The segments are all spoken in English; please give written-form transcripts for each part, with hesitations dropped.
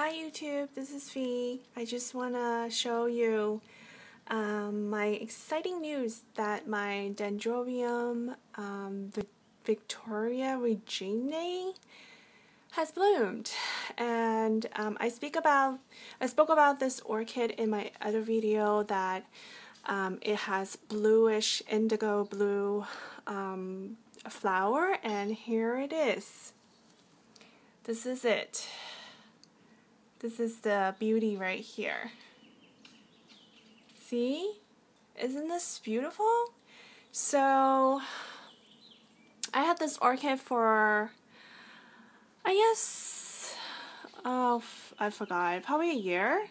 Hi YouTube, this is Fee. I just want to show you my exciting news that my Dendrobium Victoria reginae has bloomed, and I spoke about this orchid in my other video that it has bluish indigo blue flower, and here it is. This is it. This is the beauty right here. See? Isn't this beautiful? So I had this orchid for, I guess, I forgot, probably a year.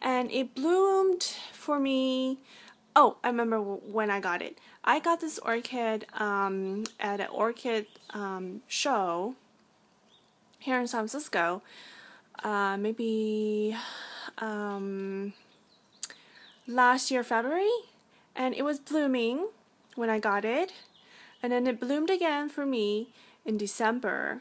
And it bloomed for me. Oh, I remember when I got it. I got this orchid at an orchid show here in San Francisco. Maybe last year February, and it was blooming when I got it, and then it bloomed again for me in December,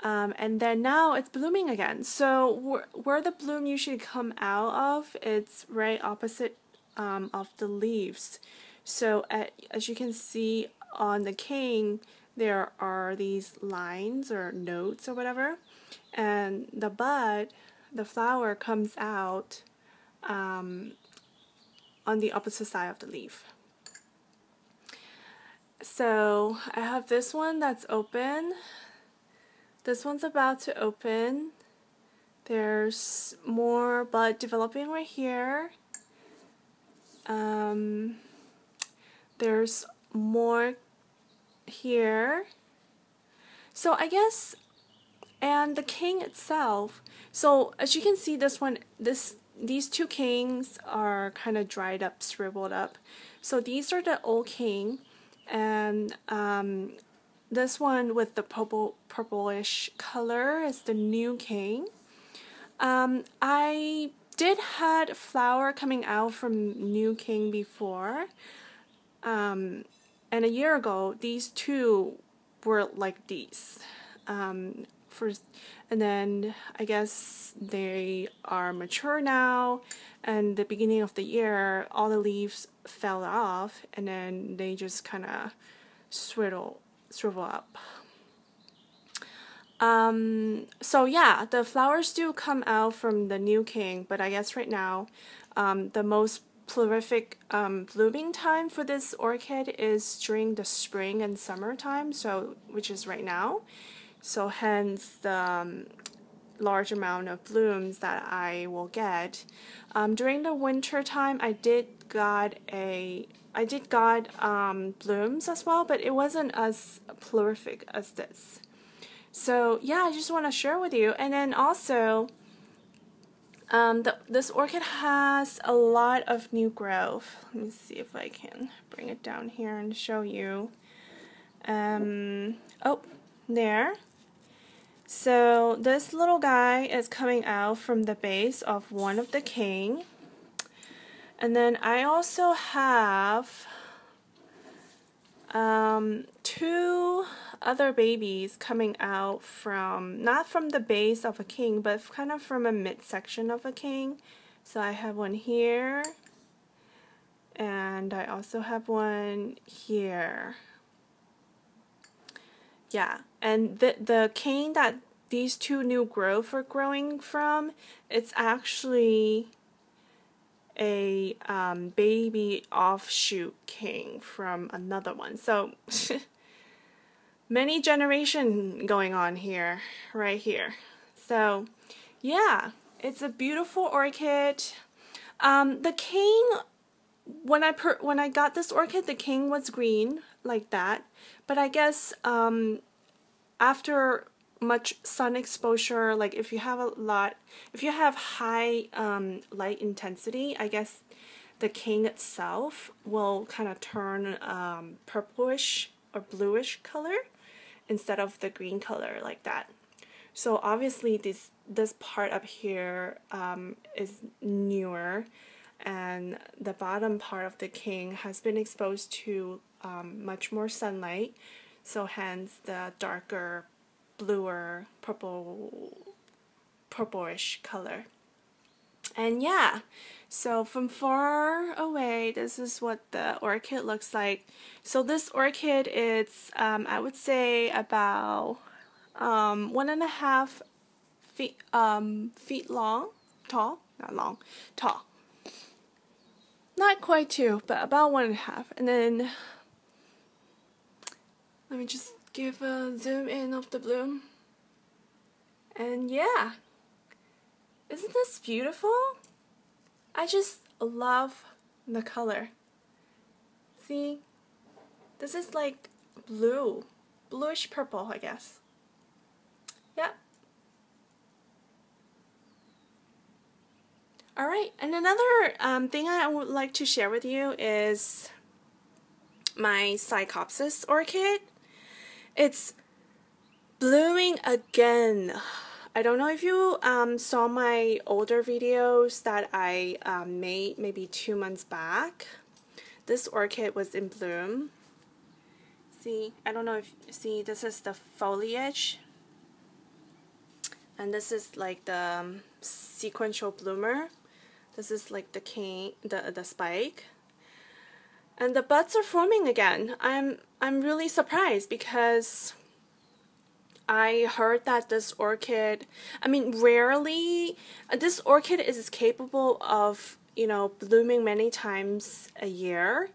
and then now it's blooming again. So where the bloom usually come out of, it's right opposite of the leaves. So as you can see on the king, there are these lines or notes or whatever, and the bud, the flower, comes out on the opposite side of the leaf. So I have this one that's open. This one's about to open. There's more bud developing right here. There's more here. So I guess, and the king itself, so as you can see, these two kings are kind of dried up, shriveled up. So these are the old king, and this one with the purplish color is the new king. I did had flower coming out from new king before, and a year ago these two were like these. And then I guess they are mature now, and the beginning of the year all the leaves fell off, and then they just kind of shrivel up. So yeah, the flowers do come out from the new king, but I guess right now the most prolific blooming time for this orchid is during the spring and summer time, so which is right now. So hence the large amount of blooms that I will get. During the winter time, I did got blooms as well, but it wasn't as prolific as this. So yeah, I just want to share with you. And then also, this orchid has a lot of new growth. Let me see if I can bring it down here and show you. Oh, there. So this little guy is coming out from the base of one of the king. And then I also have two other babies coming out from, not from the base of a king, but kind of from a midsection of a king. So I have one here, and I also have one here. Yeah, and the cane that these two new growth are growing from, it's actually a baby offshoot king from another one. So many generation going on here, right here. So yeah, it's a beautiful orchid. The king, when I got this orchid, the king was green like that, but I guess after much sun exposure, like if you have high light intensity, I guess the king itself will kind of turn purplish or bluish color instead of the green color like that. So obviously this part up here is newer, and the bottom part of the king has been exposed to much more sunlight, so hence the darker, bluer, purple purplish color. And yeah, so from far away, this is what the orchid looks like. So this orchid is, I would say about 1.5 feet long, tall, not long, tall. Not quite 2, but about 1.5. And then let me just give a zoom in of the bloom. And yeah, isn't this beautiful? I just love the color. See, this is like blue, bluish purple, I guess. Yeah. Alright, and another thing I would like to share with you is my Psychopsis orchid. It's blooming again. I don't know if you saw my older videos that I made maybe 2 months back. This orchid was in bloom. See, I don't know if you see, this is the foliage. And this is like the sequential bloomer. This is like the king, the spike. And the buds are forming again. I'm really surprised because I heard that this orchid, I mean, rarely, this orchid is capable of, you know, blooming many times a year.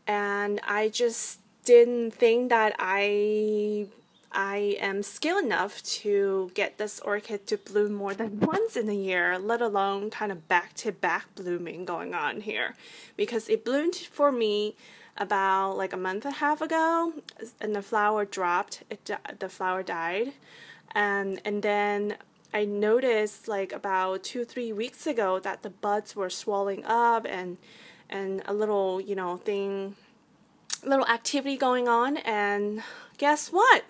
And I just didn't think that I am skilled enough to get this orchid to bloom more than once in a year, let alone kind of back-to-back blooming going on here. Because it bloomed for me about like a month and a half ago, and the flower dropped. The flower died, and then I noticed like about 2-3 weeks ago that the buds were swelling up and a little, you know, little activity going on. And guess what?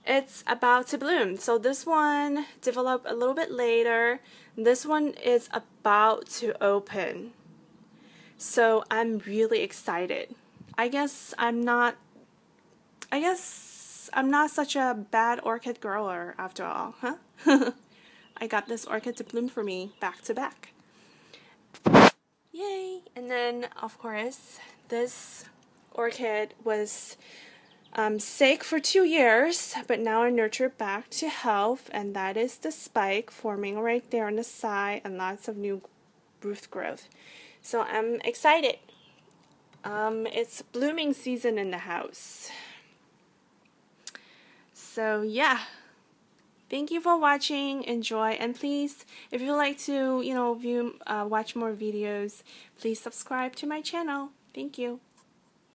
It's about to bloom. So this one developed a little bit later. This one is about to open. So I'm really excited. I guess I'm not such a bad orchid grower after all, huh? I got this orchid to bloom for me back to back. Yay! And then, of course, this orchid was sick for 2 years, but now I nurtured back to health, and that is the spike forming right there on the side and lots of new root growth. So I'm excited. It's blooming season in the house. So yeah, thank you for watching. Enjoy, and please, if you like to, you know, watch more videos, please subscribe to my channel. Thank you.